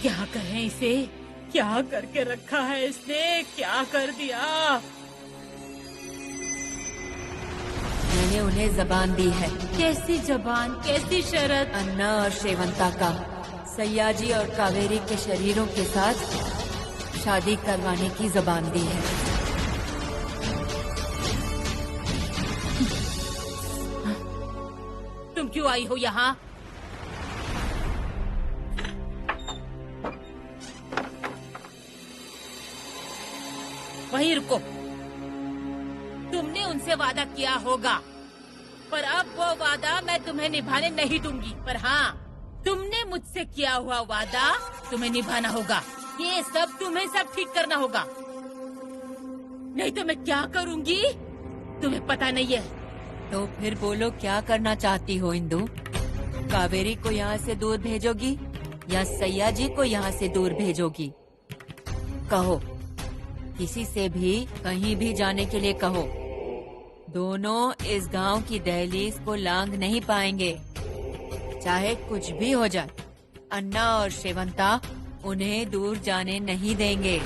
क्या कहें इसे? क्या करके रखा है इसने? क्या कर दिया? मैंने उन्हें जबान दी है। कैसी जबान, कैसी शर्त? अन्ना और शेवंता का सयाजी और कावेरी के शरीरों के साथ शादी करवाने की जबान दी है। तुम क्यों आई हो यहाँ? वहीं रुको। तुमने उनसे वादा किया होगा, पर अब वो वादा मैं तुम्हें निभाने नहीं दूंगी। पर हाँ, तुमने मुझसे किया हुआ वादा तुम्हें निभाना होगा। ये सब तुम्हें सब ठीक करना होगा, नहीं तो मैं क्या करूंगी तुम्हें पता नहीं है। तो फिर बोलो, क्या करना चाहती हो इंदु? कावेरी को यहाँ से दूर भेजोगी या सयाजी को यहाँ से दूर भेजोगी? कहो, किसी से भी कहीं भी जाने के लिए कहो। दोनों इस गांव की दहलीज को लांघ नहीं पाएंगे, चाहे कुछ भी हो जाए। अन्ना और शेवंता उन्हें दूर जाने नहीं देंगे।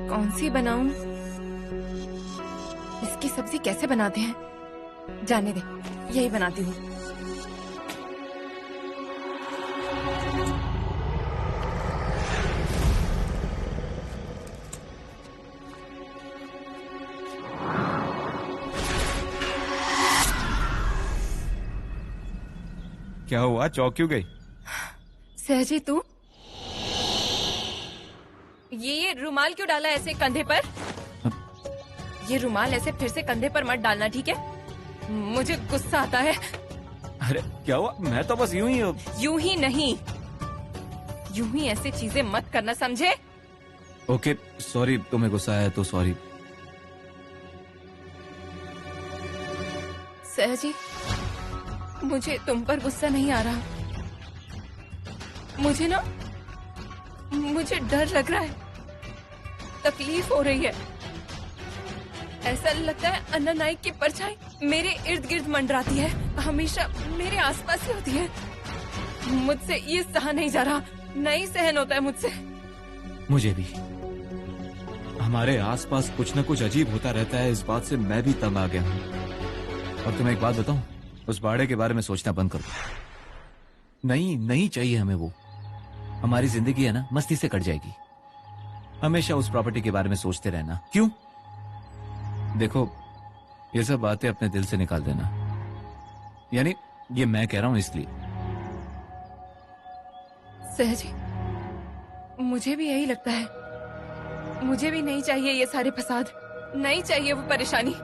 कौन सी बनाऊं? इसकी सब्जी कैसे बनाते हैं? जाने दे, यही बनाती हूँ। क्या हुआ, चौंक क्यों गई? सहजी तू ये रुमाल क्यों डाला ऐसे कंधे पर? ये रुमाल ऐसे फिर से कंधे पर मत डालना, ठीक है? मुझे गुस्सा आता है। अरे क्या हुआ? मैं तो बस यूं ही हूँ। यूं ही नहीं, यूं ही ऐसे चीजें मत करना, समझे? ओके सॉरी, तुम्हें गुस्सा आया तो सॉरी। सहजी, मुझे तुम पर गुस्सा नहीं आ रहा। मुझे डर लग रहा है, तकलीफ हो रही है। ऐसा लगता है अन्ना नाइक की परछाई मेरे इर्द गिर्द मंडराती है, हमेशा मेरे आसपास ही होती है। मुझसे ये सहा नहीं जा रहा, नहीं सहन होता है मुझसे। मुझे भी। हमारे आसपास कुछ न कुछ अजीब होता रहता है, इस बात से मैं भी तंग आ गया हूँ। और तुम्हें एक बात बताऊं, उस बाड़े के बारे में सोचना बंद करो। नहीं चाहिए हमें वो। हमारी जिंदगी है ना, मस्ती से कट जाएगी। हमेशा उस प्रॉपर्टी के बारे में सोचते रहना क्यों? देखो, ये सब बातें अपने दिल से निकाल देना। यानी ये मैं कह रहा हूं इसलिए। सहजी, मुझे भी यही लगता है। मुझे भी नहीं चाहिए ये सारे फसाद, नहीं चाहिए वो परेशानी,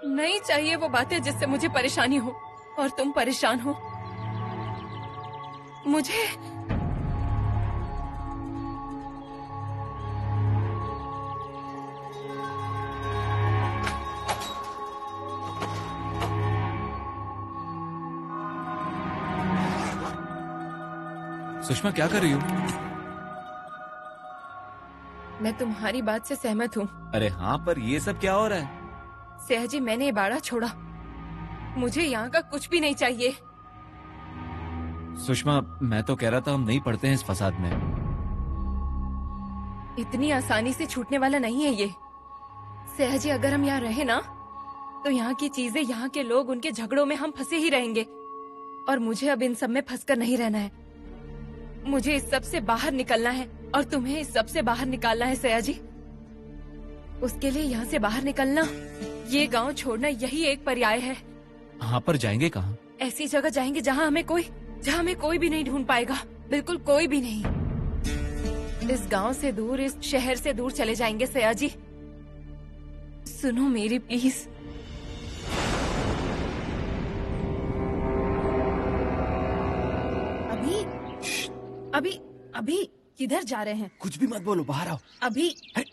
नहीं चाहिए वो बातें जिससे मुझे परेशानी हो और तुम परेशान हो। मुझे सुषमा क्या कर रही हो? मैं तुम्हारी बात से सहमत हूँ। अरे हाँ, पर ये सब क्या हो रहा है? सहजी, मैंने ये बाड़ा छोड़ा, मुझे यहाँ का कुछ भी नहीं चाहिए। सुषमा, मैं तो कह रहा था हम नहीं पड़ते हैं इस फसाद में। इतनी आसानी से छूटने वाला नहीं है ये। सहजी, अगर हम यहाँ रहे ना, तो यहाँ की चीजें, यहाँ के लोग, उनके झगड़ों में हम फंसे ही रहेंगे। और मुझे अब इन सब में फंसकर नहीं रहना है। मुझे इस सब से बाहर निकलना है और तुम्हें इस सब से बाहर निकालना है सयाजी। उसके लिए यहाँ से बाहर निकलना, ये गांव छोड़ना, यही एक पर्याय है। हाँ, पर जाएंगे कहाँ? ऐसी जगह जाएंगे जहाँ हमें कोई भी नहीं ढूंढ पाएगा, बिल्कुल कोई भी नहीं। इस गांव से दूर, इस शहर से दूर चले जाएंगे सयाजी। सुनो मेरी प्लीज। अभी किधर जा रहे हैं? कुछ भी मत बोलो, बाहर आओ। अभी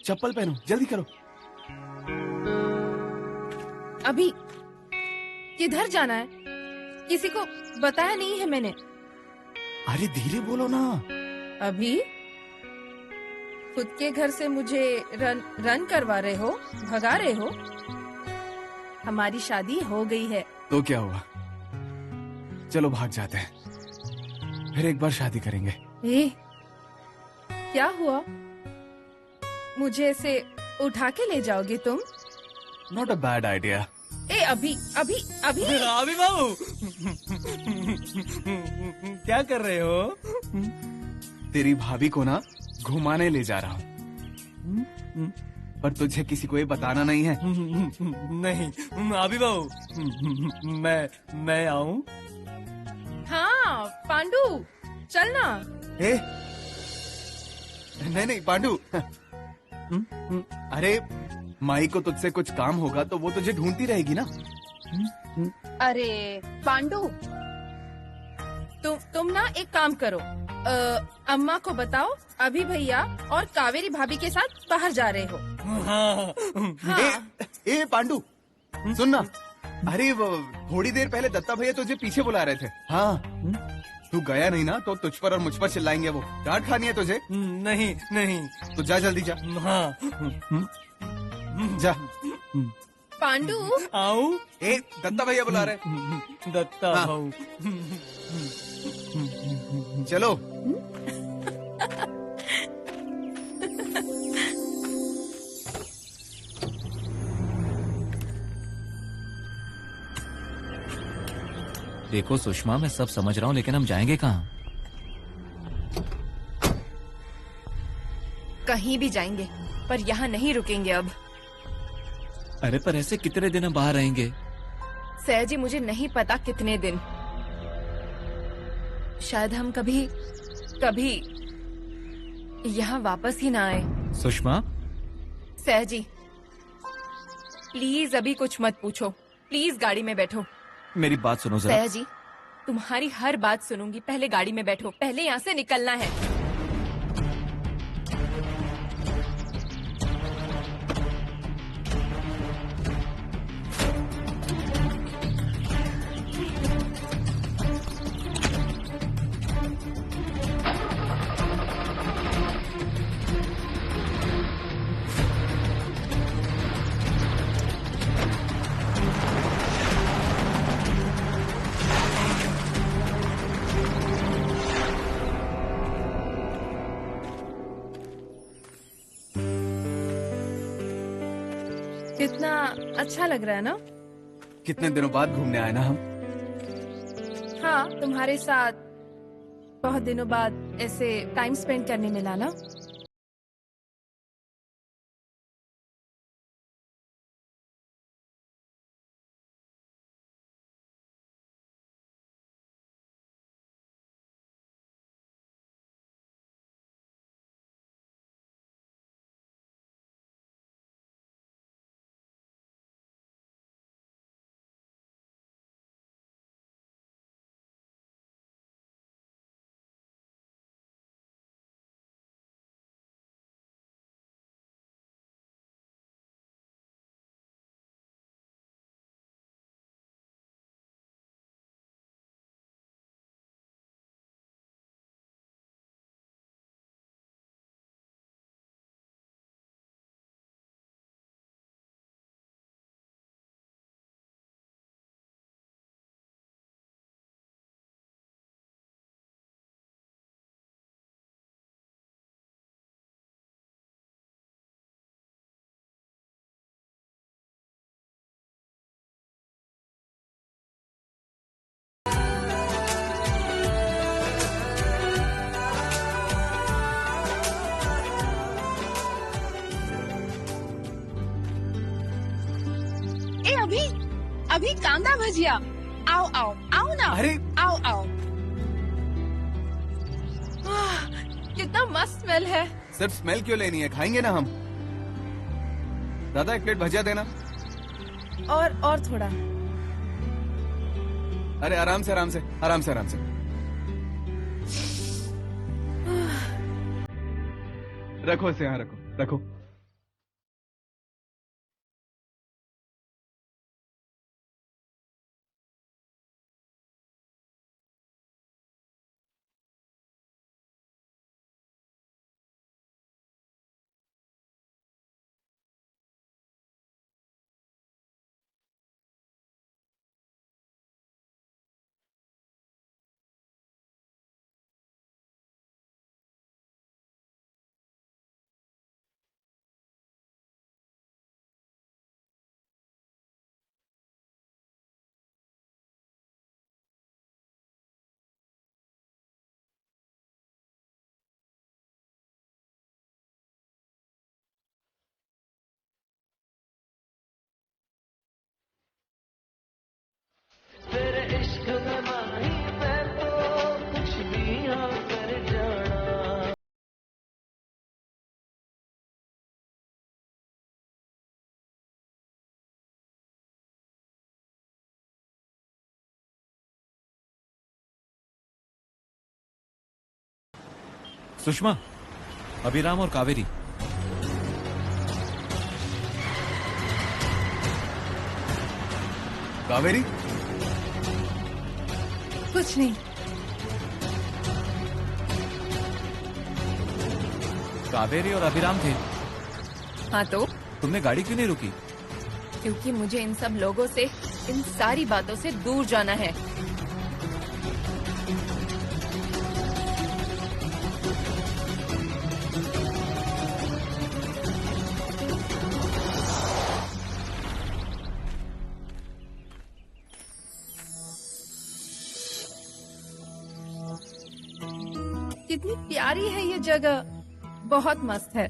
चप्पल पहनो, जल्दी करो। अभी किधर जाना है? किसी को बताया नहीं है मैंने। अरे धीरे बोलो ना। अभी खुद के घर से मुझे रन करवा रहे हो, भगा रहे हो? हमारी शादी हो गई है। तो क्या हुआ, चलो भाग जाते हैं, फिर एक बार शादी करेंगे। ए, क्या हुआ? मुझे ऐसे उठा के ले जाओगे तुम? Not a bad idea. ए, अभी अभी अभी अभी बाबू क्या कर रहे हो? तेरी भाभी को ना घुमाने ले जा रहा हूँ, पर तुझे किसी को ये बताना नहीं है। नहीं अभी बाबू, मैं आऊँ? हाँ पांडू, चलना। ए, नहीं पांडू। अरे माई को तुझसे कुछ काम होगा तो वो तुझे ढूंढती रहेगी ना। अरे पांडू, तुम ना एक काम करो, अम्मा को बताओ अभी भैया और कावेरी भाभी के साथ बाहर जा रहे हो। हाँ। ए पांडू सुन ना, अरे वो थोड़ी देर पहले दत्ता भैया तुझे पीछे बुला रहे थे। हाँ तू गया नहीं ना तो तुझ पर और मुझ पर चिल्लाएंगे वो। डांट खानी है तुझे? नहीं तो जा जल्दी जा। हाँ जा। पांडू आओ। ए दत्ता भैया बुला रहे। दत्ता भाऊ। चलो। देखो सुषमा, मैं सब समझ रहा हूँ, लेकिन हम जाएंगे कहाँ? कहीं भी जाएंगे, पर यहाँ नहीं रुकेंगे अब। अरे पर ऐसे कितने दिन हम बाहर रहेंगे? सयाजी, मुझे नहीं पता कितने दिन। शायद हम कभी यहाँ वापस ही ना आए। सुषमा, सयाजी प्लीज अभी कुछ मत पूछो, प्लीज गाड़ी में बैठो। मेरी बात सुनो जरा। सयाजी, तुम्हारी हर बात सुनूंगी, पहले गाड़ी में बैठो, पहले यहाँ से निकलना है। कितना अच्छा लग रहा है ना? कितने दिनों बाद घूमने आए ना हम। हाँ, तुम्हारे साथ बहुत दिनों बाद ऐसे टाइम स्पेंड करने मिला ना। अभी कांदा भजिया। आओ आओ आओ ना। अरे आओ आओ। कितना मस्त स्मेल है। सिर्फ स्मेल क्यों लेनी है, खाएंगे ना हम। दादा एक प्लेट भजिया देना। और थोड़ा। अरे आराम से आराम से आराम से आराम से। रखो इसे यहाँ, रखो रखो। सुषमा, अभिराम और कावेरी। कावेरी, कुछ नहीं। कावेरी और अभिराम थे। हाँ तो तुमने गाड़ी क्यों नहीं रुकी? क्योंकि मुझे इन सब लोगों से, इन सारी बातों से दूर जाना है। कितनी प्यारी है ये जगह, बहुत मस्त है।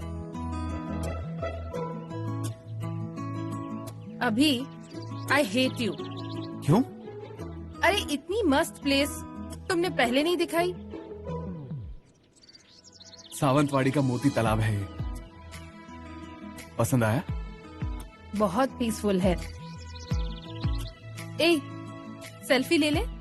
अभी आई हेट यू। क्यों? अरे इतनी मस्त प्लेस तुमने पहले नहीं दिखाई। सावंतवाड़ी का मोती तालाब है ये। पसंद आया? बहुत पीसफुल है। ए, सेल्फी ले ले।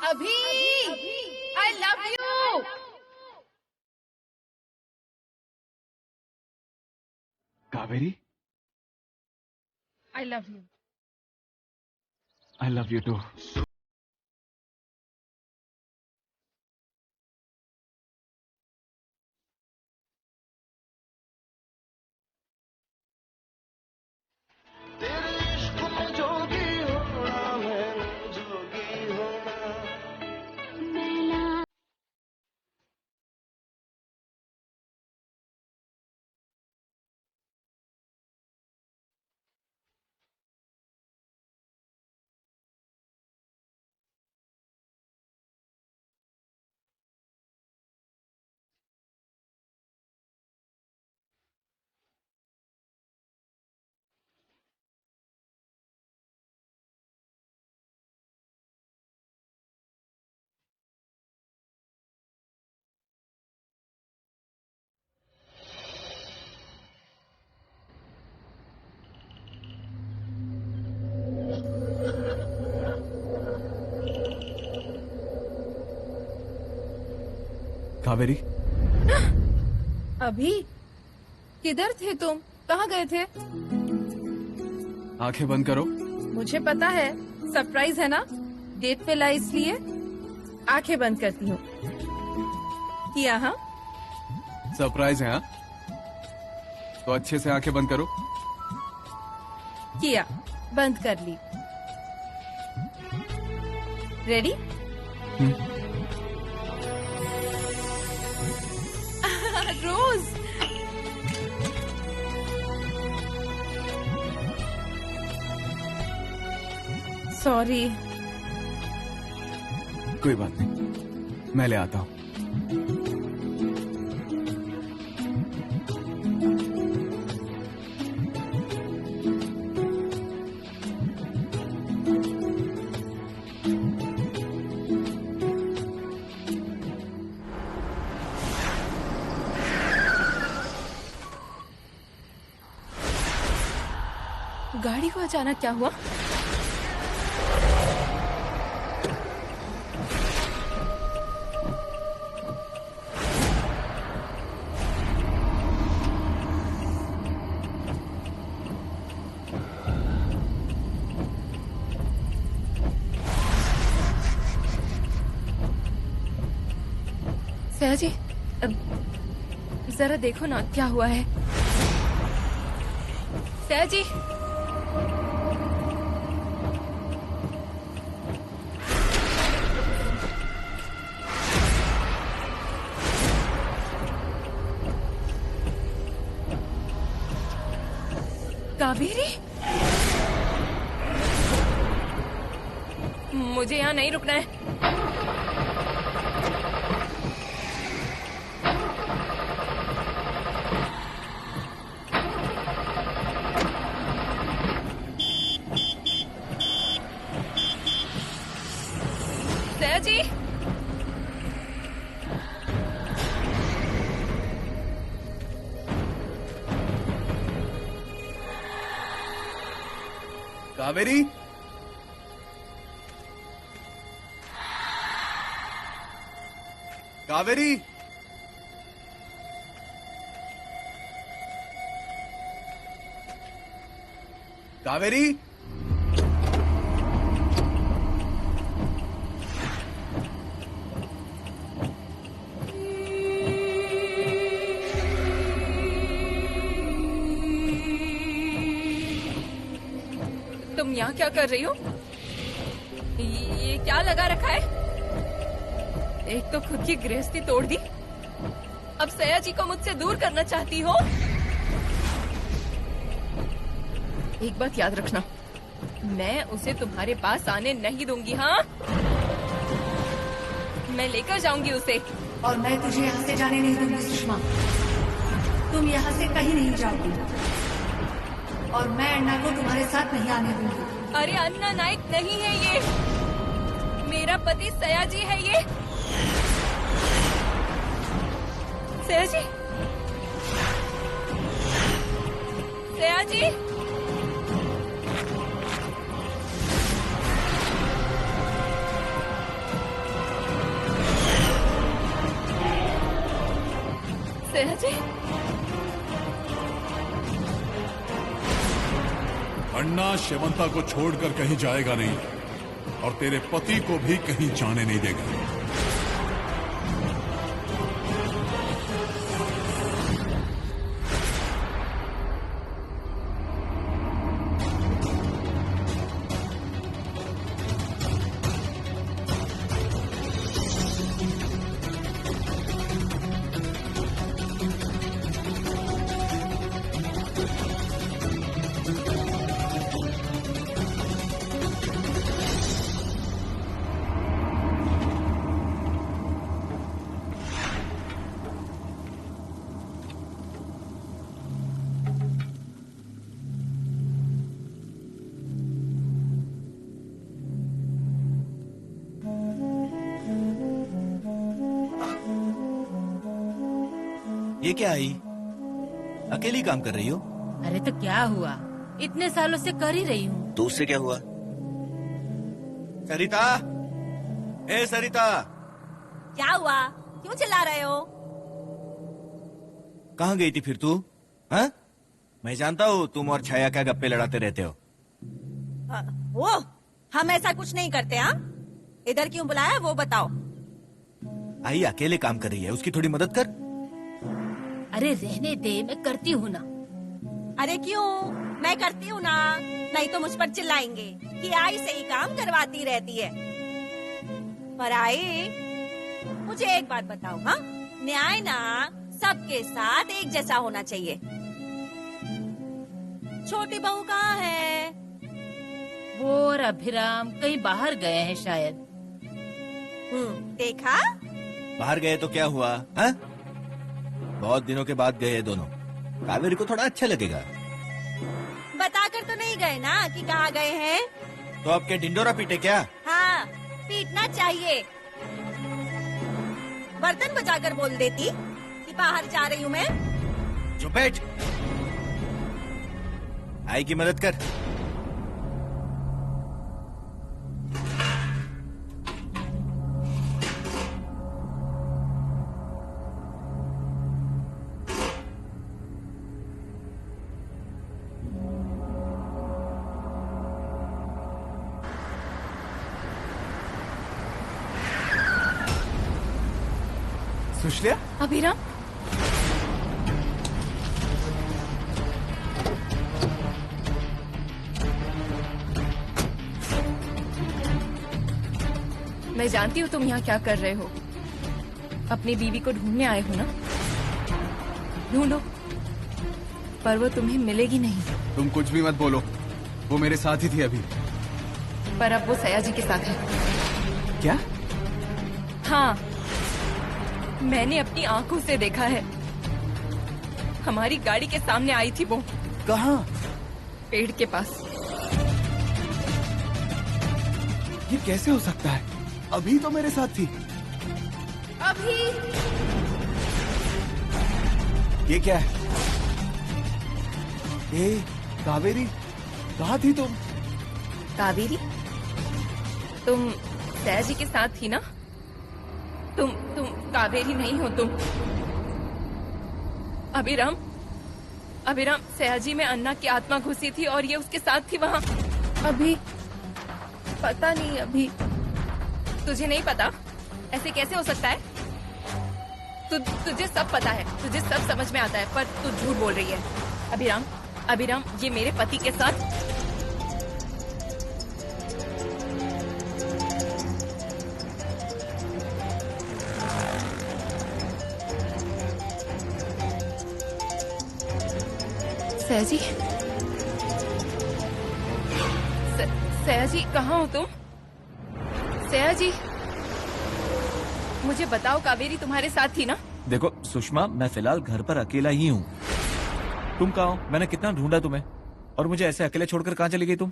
अभी I love you. Kaveri, I love you. I love you too. Kaveri, अभी किधर थे तुम? कहाँ गए थे? आंखें बंद करो। मुझे पता है, सरप्राइज है ना, डेट पे लाई इसलिए आंखें बंद करती हूँ। किया? हाँ, सरप्राइज है। हाँ, तो अच्छे से आंखें बंद करो। किया, बंद कर ली। रेडी? रोज, सॉरी। कोई बात नहीं, मैं ले आता हूँ। गाड़ी को अचानक क्या हुआ? सया जी, जरा देखो ना क्या हुआ है। सया जी, कावेरी, मुझे यहाँ नहीं रुकना है। कावेरी, कावेरी, कावेरी, तुम यहाँ क्या कर रही हो? ये क्या लगा रखा है? एक तो खुद की गृहस्थी तोड़ दी, अब सया जी को मुझसे दूर करना चाहती हो? एक बात याद रखना, मैं उसे तुम्हारे पास आने नहीं दूंगी। हाँ, मैं लेकर जाऊंगी उसे। और मैं तुझे यहाँ से जाने नहीं दूंगी सुषमा। तुम यहाँ से कहीं नहीं जाओगी और मैं अन्ना को तुम्हारे साथ नहीं आने दूंगी। अरे अन्ना नायक नहीं है ये, मेरा पति सया जी है ये। सया जी, सया जी, सया जी। अन्ना शेवंता को छोड़कर कहीं जाएगा नहीं और तेरे पति को भी कहीं जाने नहीं देगा। ये क्या आई? अकेली काम कर रही हो? अरे तो क्या हुआ, इतने सालों से कर ही रही हूँ। तो उससे क्या हुआ? सरिता, ए सरिता, क्या हुआ? क्यों चिल्ला रहे हो? कहाँ गई थी फिर तू? हाँ? मैं जानता हूँ तुम और छाया क्या गप्पे लड़ाते रहते हो। वो हम ऐसा कुछ नहीं करते। हाँ, इधर क्यों बुलाया वो बताओ। आई अकेले काम कर रही है, उसकी थोड़ी मदद कर। अरे रहने दे, मैं करती हूँ ना। अरे क्यों, मैं करती हूँ ना, नहीं तो मुझ पर चिल्लाएंगे कि आई से ही काम करवाती रहती है। पर आई, मुझे एक बात बताओ। हाँ, न्याय ना सबके साथ एक जैसा होना चाहिए। छोटी बहू कहाँ है? वो और अभिराम कहीं बाहर गए हैं शायद। देखा? बाहर गए तो क्या हुआ? हाँ? बहुत दिनों के बाद गए दोनों, कावेरी को थोड़ा अच्छा लगेगा। बताकर तो नहीं गए ना कि कहाँ गए हैं। तो अब क्या डिंडोरा पीटे क्या? हाँ, पीटना चाहिए। बर्तन बजाकर बोल देती कि बाहर जा रही हूँ मैं। चुप बैठ, आई की मदद कर। सुश्रिया, अभिराम, मैं जानती हूँ तुम यहाँ क्या कर रहे हो। अपनी बीवी को ढूंढने आए हो ना? ढूंढो, पर वो तुम्हें मिलेगी नहीं। तुम कुछ भी मत बोलो, वो मेरे साथ ही थी अभी। पर अब वो सया जी के साथ है। क्या? हाँ, मैंने अपनी आंखों से देखा है। हमारी गाड़ी के सामने आई थी वो। कहाँ? पेड़ के पास। ये कैसे हो सकता है? अभी तो मेरे साथ थी। अभी ये क्या है? ए, कावेरी, कहाँ थी तुम? कावेरी, तुम सयाजी के साथ थी ना? तुम कावेरी नहीं हो तुम। अभिराम, सयाजी में अन्ना की आत्मा घुसी थी और ये उसके साथ थी वहाँ। अभी पता नहीं, अभी तुझे नहीं पता? ऐसे कैसे हो सकता है? तुझे सब पता है, तुझे सब समझ में आता है, पर तू झूठ बोल रही है। अभिराम, ये मेरे पति के साथ। सयाजी, सयाजी कहाँ हो तुम? सयाजी, मुझे बताओ, कावेरी तुम्हारे साथ थी ना? देखो सुषमा, मैं फिलहाल घर पर अकेला ही हूँ। तुम कहाँ हो? मैंने कितना ढूंढा तुम्हें, और मुझे ऐसे अकेले छोड़कर कहाँ चली गई तुम?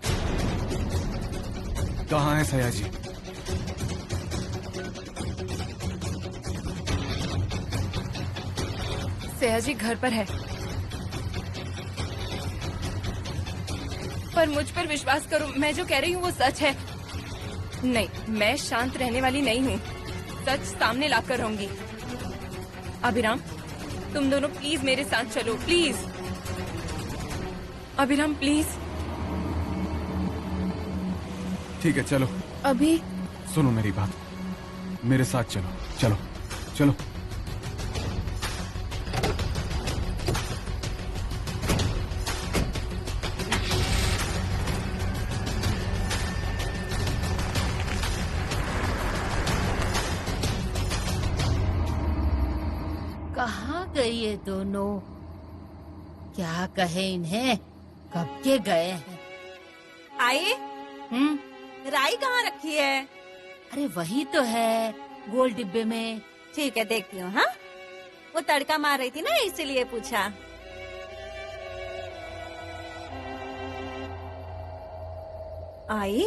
कहाँ है सयाजी? सयाजी घर पर है, पर मुझ पर विश्वास करो, मैं जो कह रही हूँ वो सच है। नहीं, मैं शांत रहने वाली नहीं हूँ, सच सामने लाकर रहूंगी। अभिराम, तुम दोनों प्लीज मेरे साथ चलो, प्लीज। Abhiram please. ठीक है, चलो। अभी सुनो मेरी बात, मेरे साथ चलो, चलो चलो। कहाँ गए ये दोनों? क्या कहे इन्हें, कब के गए हैं? आई, राई कहाँ रखी है? अरे वही तो है, गोल डिब्बे में। ठीक है, देखती हूँ। हाँ, वो तड़का मार रही थी ना, इसीलिए पूछा। आई,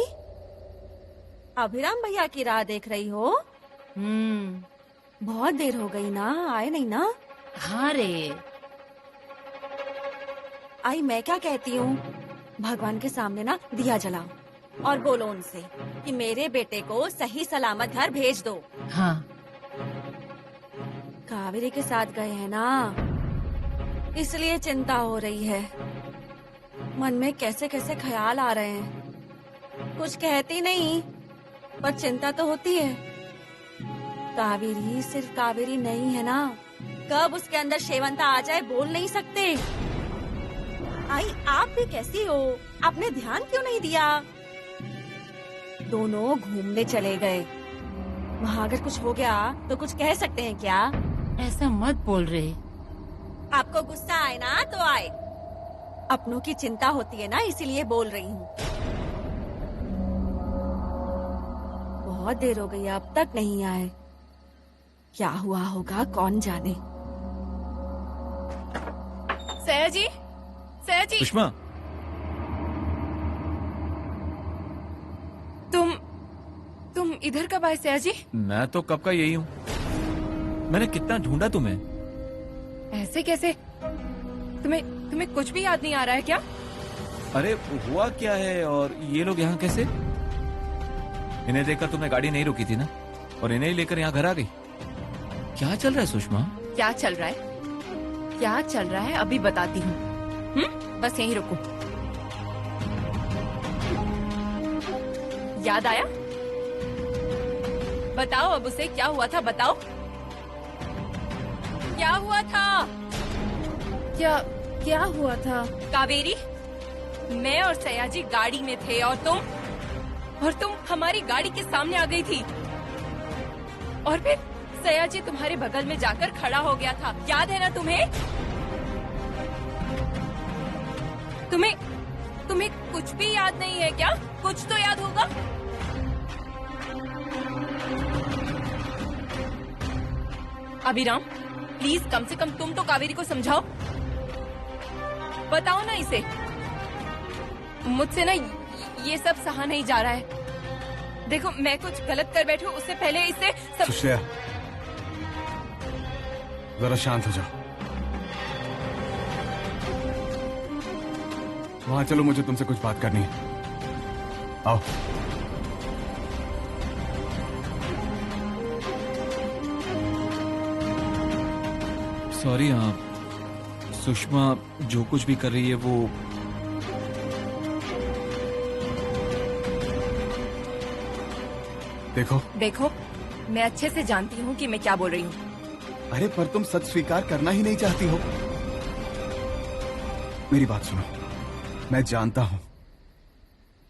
अभिराम भैया की राह देख रही हो? बहुत देर हो गई ना, आए नहीं ना? हाँ रे। आई, मैं क्या कहती हूँ, भगवान के सामने ना दिया जलाओ और बोलो उनसे कि मेरे बेटे को सही सलामत घर भेज दो। हाँ। कावेरी के साथ गए हैं ना, इसलिए चिंता हो रही है। मन में कैसे कैसे ख्याल आ रहे हैं। कुछ कहती नहीं, पर चिंता तो होती है। कावेरी सिर्फ कावेरी नहीं है ना, कब उसके अंदर शेवंता आ जाए बोल नहीं सकते। आई, आप भी कैसी हो? आपने ध्यान क्यों नहीं दिया? दोनों घूमने चले गए, वहाँ अगर कुछ हो गया तो कुछ कह सकते हैं क्या? ऐसा मत बोल रहे। आपको गुस्सा आए ना तो आए, अपनों की चिंता होती है ना, इसीलिए बोल रही हूँ। बहुत देर हो गई, अब तक नहीं आए। क्या हुआ होगा कौन जाने। सयाजी, सयाजी। सुषमा, तुम इधर कब आए सयाजी? मैं तो कब का यही हूँ। मैंने कितना ढूंढा तुम्हें। ऐसे कैसे? तुम्हें कुछ भी याद नहीं आ रहा है क्या? अरे हुआ क्या है, और ये लोग यहाँ कैसे? इन्हें देखकर तुमने गाड़ी नहीं रोकी थी ना, और इन्हें ही लेकर यहाँ घर आ गई। क्या चल रहा है सुषमा? क्या चल रहा है? क्या चल रहा है अभी बताती हूँ। बस यहीं रुको। याद आया? बताओ अब उसे, क्या हुआ था बताओ। क्या हुआ था? क्या हुआ था? कावेरी, मैं और सयाजी गाड़ी में थे और तुम हमारी गाड़ी के सामने आ गई थी, और फिर सयाजी तुम्हारे बगल में जाकर खड़ा हो गया था। याद है ना तुम्हें? तुम्हें कुछ भी याद नहीं है क्या? कुछ तो याद होगा। अभिराम प्लीज, कम से कम तुम तो कावेरी को समझाओ, बताओ ना इसे। मुझसे ना ये सब सहा नहीं जा रहा है। देखो, मैं कुछ गलत कर बैठूं उससे पहले इसे सब... सुश्रेया, जरा शांत हो जाओ। वहां चलो, मुझे तुमसे कुछ बात करनी है। आओ। सॉरी आप, सुषमा जो कुछ भी कर रही है वो देखो। देखो, मैं अच्छे से जानती हूँ कि मैं क्या बोल रही हूँ। अरे पर तुम सच स्वीकार करना ही नहीं चाहती हो। मेरी बात सुनो, मैं जानता हूँ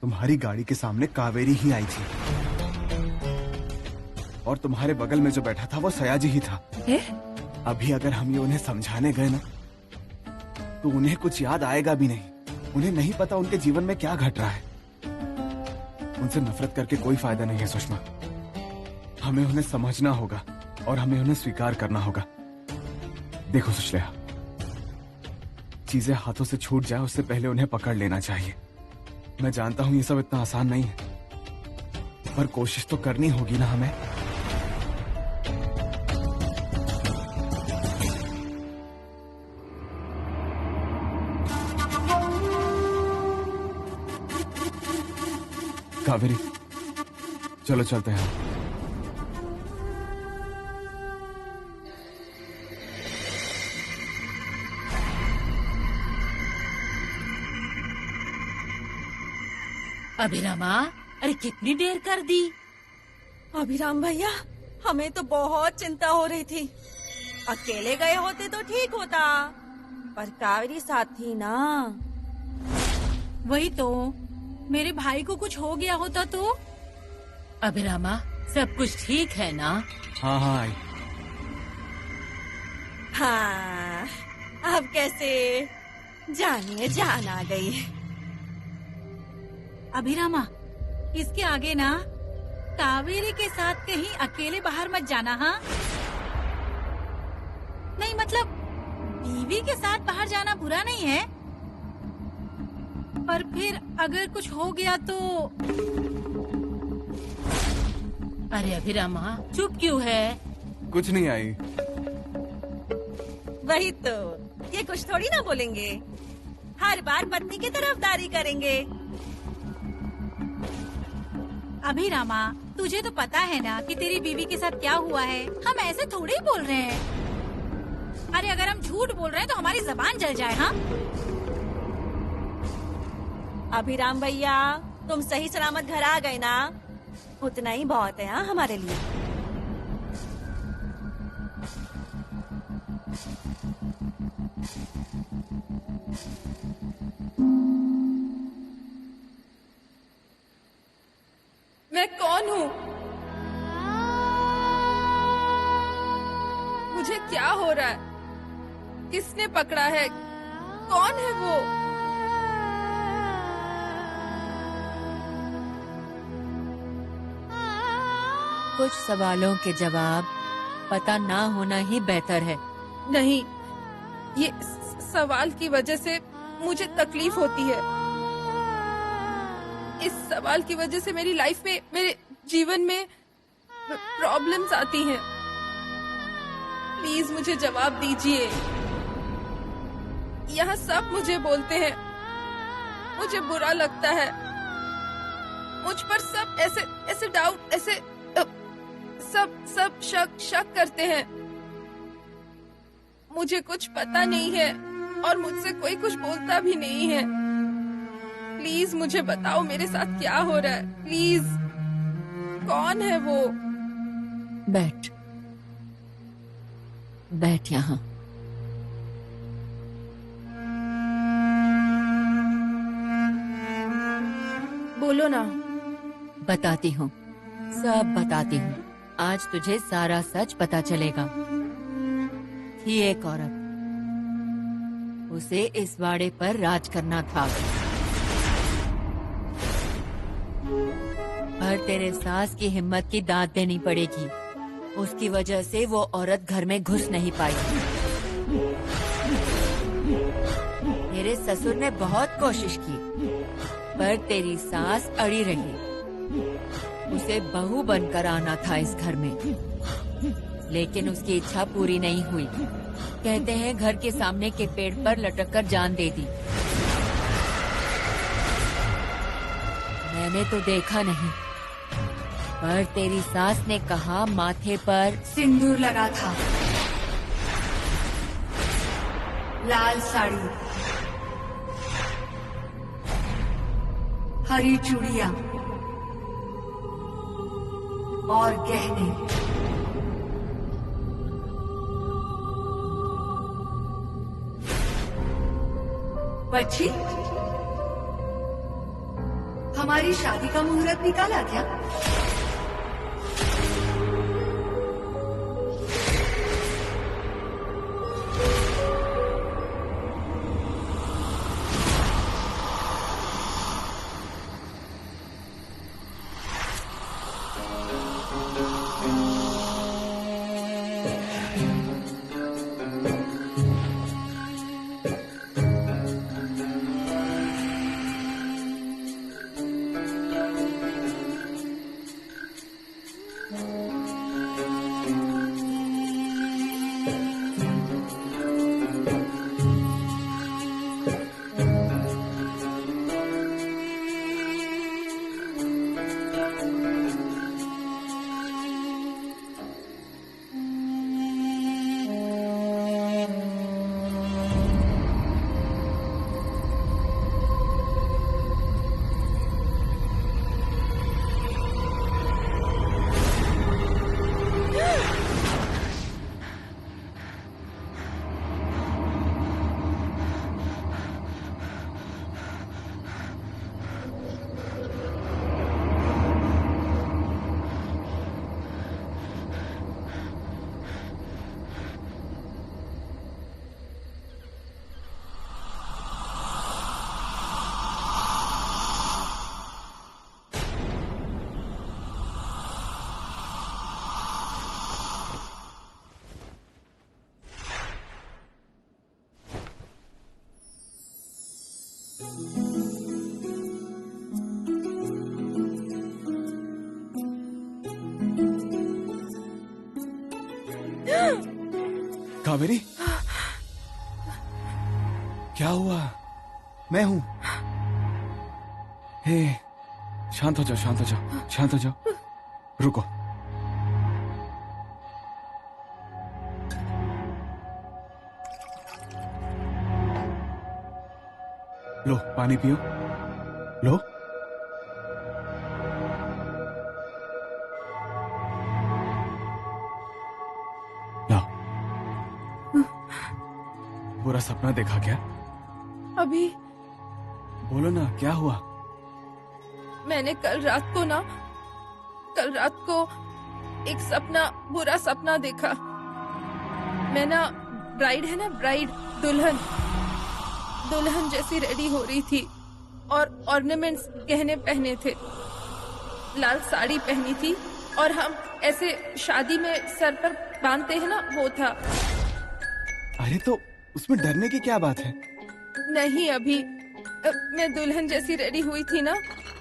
तुम्हारी गाड़ी के सामने कावेरी ही आई थी और तुम्हारे बगल में जो बैठा था वो सयाजी ही था। अभी अगर हम ये उन्हें समझाने गए ना तो उन्हें कुछ याद आएगा भी नहीं। उन्हें नहीं पता उनके जीवन में क्या घट रहा है। उनसे नफरत करके कोई फायदा नहीं है सुषमा। हमें उन्हें समझना होगा और हमें उन्हें स्वीकार करना होगा। देखो सुश्रेया, चीजें हाथों से छूट जाए उससे पहले उन्हें पकड़ लेना चाहिए। मैं जानता हूं ये सब इतना आसान नहीं है, पर कोशिश तो करनी होगी ना हमें। कावेरी, चलो चलते हैं। अभिरामा, अरे कितनी देर कर दी? अभिराम भैया, हमें तो बहुत चिंता हो रही थी। अकेले गए होते तो ठीक होता, पर कावेरी साथ थी ना। वही तो, मेरे भाई को कुछ हो गया होता तो? अभिरामा, सब कुछ ठीक है ना? हाँ हाँ आई। हाँ, अब कैसे जानिए जान आ गई। अभिरामा, इसके आगे ना कावेरी के साथ कहीं अकेले बाहर मत जाना। हाँ, नहीं मतलब बीवी के साथ बाहर जाना बुरा नहीं है, पर फिर अगर कुछ हो गया तो। अरे अभिरामा, चुप क्यों है? कुछ नहीं आई। वही तो, ये कुछ थोड़ी ना बोलेंगे। हर बार पत्नी की तरफदारी करेंगे। अभिरामा, तुझे तो पता है ना कि तेरी बीवी के साथ क्या हुआ है। हम ऐसे थोड़ी ही बोल रहे हैं। अरे अगर हम झूठ बोल रहे हैं तो हमारी जबान जल जाए। हाँ अभिराम भैया, तुम सही सलामत घर आ गए ना, उतना ही बहुत है। हाँ, हमारे लिए। मैं कौन हूँ? मुझे क्या हो रहा है? किसने पकड़ा है? कौन है वो? कुछ सवालों के जवाब पता ना होना ही बेहतर है। नहीं, ये सवाल की वजह से मुझे तकलीफ होती है। इस सवाल की वजह से मेरी लाइफ में, मेरे जीवन में प्रॉब्लम्स आती हैं। प्लीज मुझे जवाब दीजिए। यहाँ सब मुझे बोलते हैं, मुझे बुरा लगता है। मुझ पर सब ऐसे डाउट, ऐसे सब शक करते हैं। मुझे कुछ पता नहीं है और मुझसे कोई कुछ बोलता भी नहीं है। प्लीज मुझे बताओ मेरे साथ क्या हो रहा है। प्लीज, कौन है वो? बैठ यहाँ। बोलो ना। बताती हूँ, सब बताती हूँ। आज तुझे सारा सच पता चलेगा। थी एक औरत, उसे इस वाड़े पर राज करना था, पर तेरे सास की हिम्मत की दाद देनी पड़ेगी। उसकी वजह से वो औरत घर में घुस नहीं पाई। तेरे ससुर ने बहुत कोशिश की, पर तेरी सास अड़ी रही। उसे बहू बनकर आना था इस घर में, लेकिन उसकी इच्छा पूरी नहीं हुई। कहते हैं घर के सामने के पेड़ पर लटक कर जान दे दी। मैंने तो देखा नहीं, पर तेरी सास ने कहा माथे पर सिंदूर लगा था, लाल साड़ी, हरी चूड़ियां और गहने। बच्ची, हमारी शादी का मुहूर्त निकाला क्या? कावेरी, क्या हुआ? मैं हूं। हे, शांत हो जाओ, शांत हो जाओ, शांत हो जाओ। रुको। लो, पानी पियो। लो। बुरा सपना देखा क्या? अभी बोलो ना, क्या हुआ? मैंने कल रात को एक बुरा सपना देखा। मैं ना ब्राइड दुल्हन जैसी रेडी हो रही थी और ऑर्नामेंट्स, गहने पहने थे, लाल साड़ी पहनी थी और हम ऐसे शादी में सर पर बांधते हैं ना, वो था। अरे तो उसमें डरने की क्या बात है? नहीं, अभी मैं दुल्हन जैसी रेडी हुई थी ना,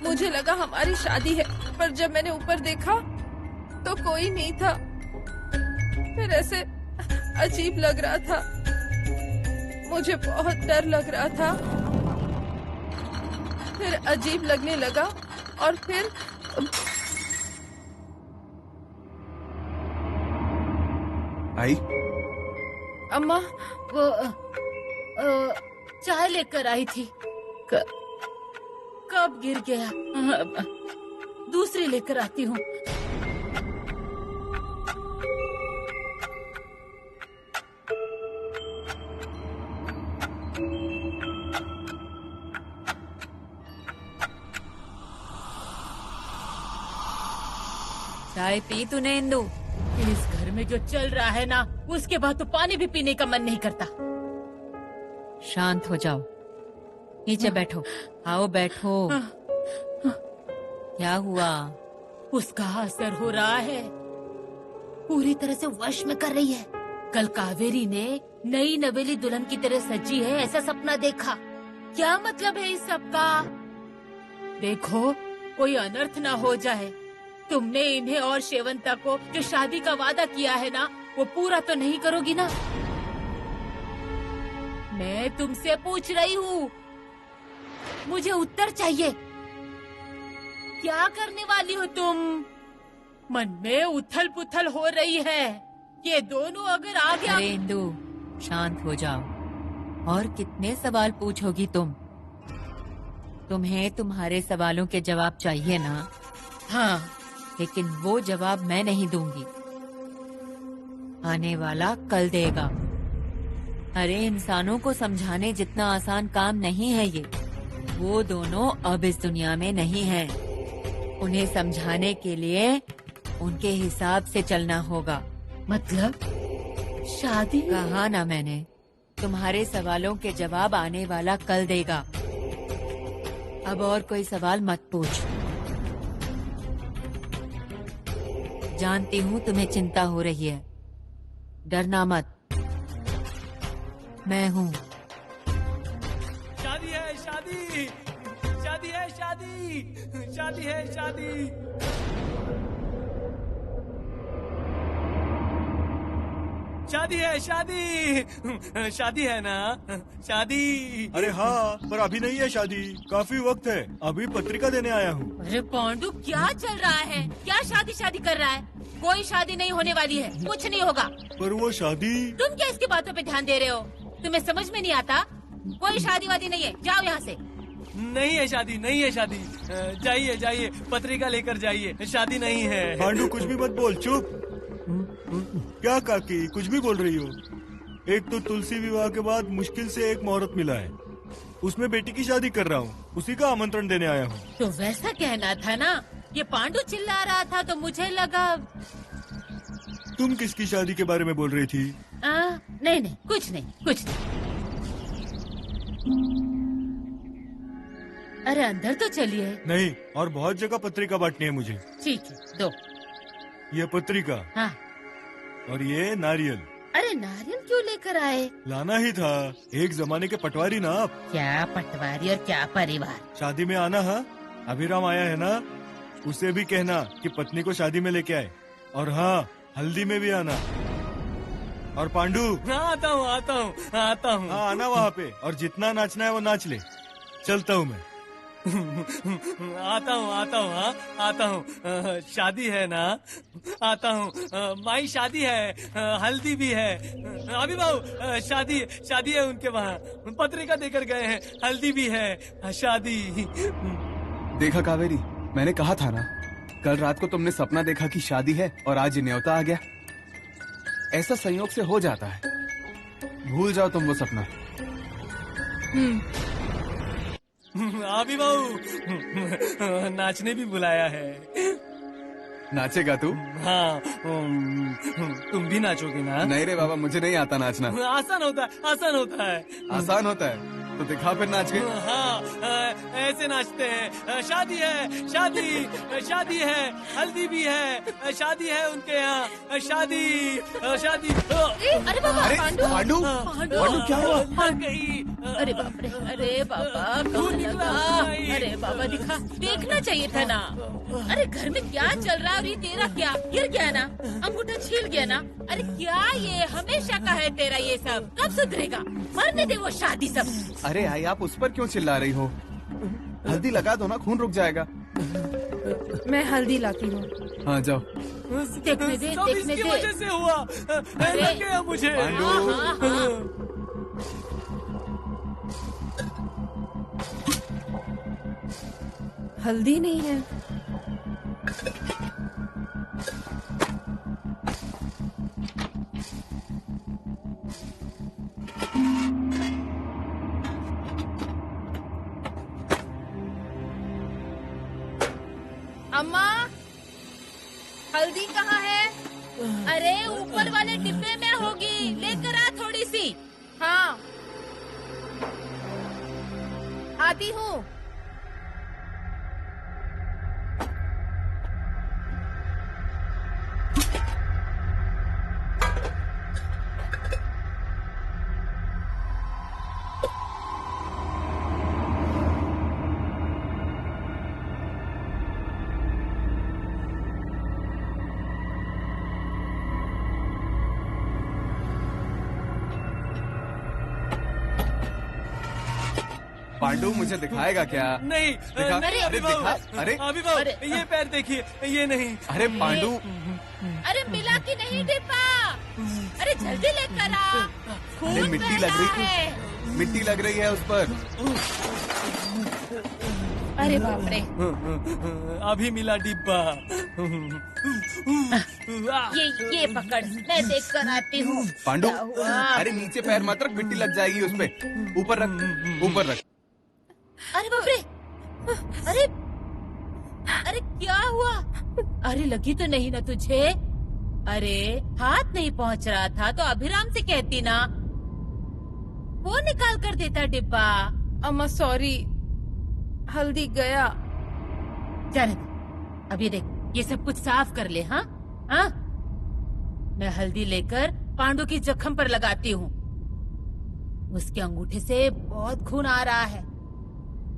मुझे लगा हमारी शादी है, पर जब मैंने ऊपर देखा तो कोई नहीं था। फिर ऐसे अजीब लग रहा था, मुझे बहुत डर लग रहा था। फिर अजीब लगने लगा और फिर आई अम्मा, वो चाय लेकर आई थी। कब गिर गया? दूसरी लेकर आती हूँ। चाय पी तूने इंदु? इस घर में जो चल रहा है ना, उसके बाद तो पानी भी पीने का मन नहीं करता। शांत हो जाओ, नीचे बैठो। आओ बैठो। क्या हुआ? उसका असर हो रहा है, पूरी तरह से वश में कर रही है। कल कावेरी ने नई नवेली दुल्हन की तरह सजी है ऐसा सपना देखा। क्या मतलब है इस सब का? देखो, कोई अनर्थ ना हो जाए। तुमने इन्हें और शेवंता को जो शादी का वादा किया है ना, वो पूरा तो नहीं करोगी ना? मैं तुमसे पूछ रही हूँ, मुझे उत्तर चाहिए। क्या करने वाली हो तुम? मन में उथल पुथल हो रही है। ये दोनों अगर आगे अरे इंदु, शांत हो जाओ। और कितने सवाल पूछोगी तुम? तुम्हें तुम्हारे सवालों के जवाब चाहिए ना? हाँ, लेकिन वो जवाब मैं नहीं दूंगी। आने वाला कल देगा। अरे इंसानों को समझाने जितना आसान काम नहीं है ये। वो दोनों अब इस दुनिया में नहीं हैं। उन्हें समझाने के लिए उनके हिसाब से चलना होगा। मतलब शादी? कहा ना मैंने, तुम्हारे सवालों के जवाब आने वाला कल देगा। अब और कोई सवाल मत पूछ। जानती हूँ तुम्हें चिंता हो रही है। डरना मत, मैं हूँ। शादी है, शादी शादी है, शादी शादी है, शादी। शादी है, शादी शादी है ना? शादी। अरे हाँ, पर अभी नहीं है शादी, काफी वक्त है। अभी पत्रिका देने आया हूँ। अरे पांडु, क्या चल रहा है? क्या शादी शादी कर रहा है? कोई शादी नहीं होने वाली है, कुछ नहीं होगा। पर वो शादी। तुम क्या इसकी बातों पे ध्यान दे रहे हो? तुम्हें समझ में नहीं आता? कोई शादी वादी नहीं है, जाओ यहाँ से। नहीं है शादी, नहीं है शादी। जाइए जाइए, पत्रिका लेकर जाइए। शादी नहीं है। पांडु कुछ भी मत बोल, चुप। क्या काकी, कुछ भी बोल रही हो? एक तो तुलसी विवाह के बाद मुश्किल से एक मुहूर्त मिला है, उसमें बेटी की शादी कर रहा हूँ। उसी का आमंत्रण देने आया हूँ। तो वैसा कहना था ना। ये पांडु चिल्ला रहा था तो मुझे लगा। तुम किसकी शादी के बारे में बोल रही थी? नहीं नहीं, कुछ नहीं, कुछ नहीं। अरे अंदर तो चलिए। नहीं, और बहुत जगह पत्रिका बांटनी है मुझे। ठीक है, दो। ये पत्रिका। हाँ। और ये नारियल। अरे नारियल क्यों लेकर आए? लाना ही था, एक जमाने के पटवारी ना आप। क्या पटवारी और क्या परिवार? शादी में आना। हाँ, अभिराम आया है ना, उसे भी कहना कि पत्नी को शादी में लेके आए। और हाँ, हल्दी में भी आना। और पांडु। आता हूँ, आता हूँ, आता हूँ। हाँ, आना वहाँ पे, और जितना नाचना है वो नाच ले। चलता हूँ मैं। आता हूँ, आता हूँ, हाँ आता हूँ। शादी है ना? आता हूँ। माई शादी है, हल्दी भी है। अभी बाबू शादी शादी है उनके वहाँ। पत्रिका देकर गए हैं, हल्दी भी है, शादी। देखा कावेरी, मैंने कहा था ना, कल रात को तुमने सपना देखा कि शादी है और आज न्योता आ गया। ऐसा संयोग से हो जाता है, भूल जाओ तुम वो सपना। अभी बाबू नाचने भी बुलाया है। नाचेगा तू? हाँ, तुम भी नाचोगे ना? नहीं रे बाबा, मुझे नहीं आता नाचना। आसान होता है, आसान होता है। आसान होता है तो दिखा फिर नाच के। हाँ, ऐसे नाचते हैं। शादी है, शादी शादी है, हल्दी भी है, शादी है उनके यहाँ, शादी शादी। अरे बाबा, अरे पांडु, पांडु, पांडु क्या हुआ? लग गई। अरे बाप रे, अरे बाबा, कहाँ लगा? अरे बाबा, दिखा, देखना चाहिए था ना। अरे घर में क्या चल रहा है और ये तेरा क्या गिर गया ना, अंगूठा छील गया ना। अरे क्या ये हमेशा का है तेरा ये सब? कब सुधरेगा? मरने दे वो शादी सब। अरे आई, आप उस पर क्यों चिल्ला रही हो? हल्दी लगा दो ना, खून रुक जाएगा। मैं हल्दी लाती हूँ। हाँ जाओ। देखने दे, सब देखने इसकी दे। वजह से हुआ। लग गया मुझे। पांडु। हाँ, हाँ। हल्दी नहीं है। अम्मा, हल्दी कहाँ है? अरे ऊपर वाले डिब्बे में होगी, लेकर आ थोड़ी सी। हाँ, आती हूँ। पांडु मुझे दिखाएगा क्या? नहीं दिखा, नहीं अरे अभिभाव, दिखा, अरे अभिभाव, अरे, ये पैर देखिए, ये नहीं। अरे पांडु, अरे मिला कि नहीं डिब्बा? अरे जल्दी लेकर आ, अरे खून मिट्टी बह लग रहा रही है। मिट्टी लग रही है उस पर। अरे बाप रे, अभी मिला डिब्बा। ये पकड़, मैं देख कर आती हूँ। पांडु, क्या हुआ? अरे नीचे पैर मत रख, मिट्टी लग जाएगी उस पे। ऊपर रख, ऊपर रख। अरे बाप रे, अरे अरे क्या हुआ? अरे लगी तो नहीं ना तुझे? अरे हाथ नहीं पहुंच रहा था तो अभिराम से कहती ना, वो निकाल कर देता डिब्बा। अम्मा सॉरी, हल्दी गया। जाने दे, अब ये देख, ये सब कुछ साफ कर ले। हाँ हाँ, मैं हल्दी लेकर पांडु की जख्म पर लगाती हूँ। उसके अंगूठे से बहुत खून आ रहा है,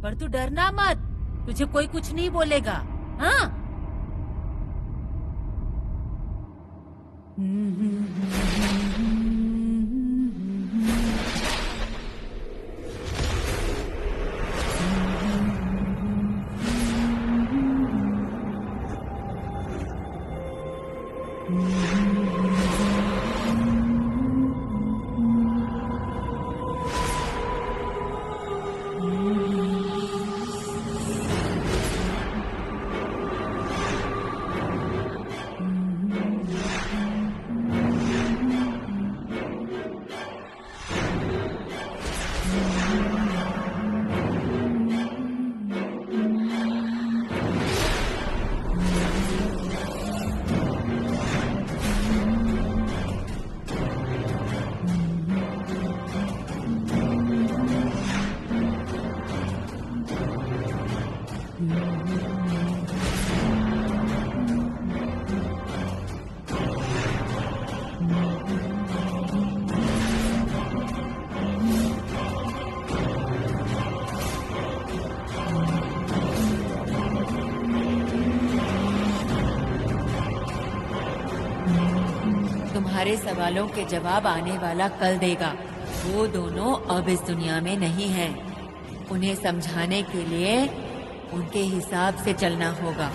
पर तू डरना मत, तुझे कोई कुछ नहीं बोलेगा। हाँ तुम्हारे सवालों के जवाब आने वाला कल देगा। वो दोनों अब इस दुनिया में नहीं हैं। उन्हें समझाने के लिए उनके हिसाब से चलना होगा।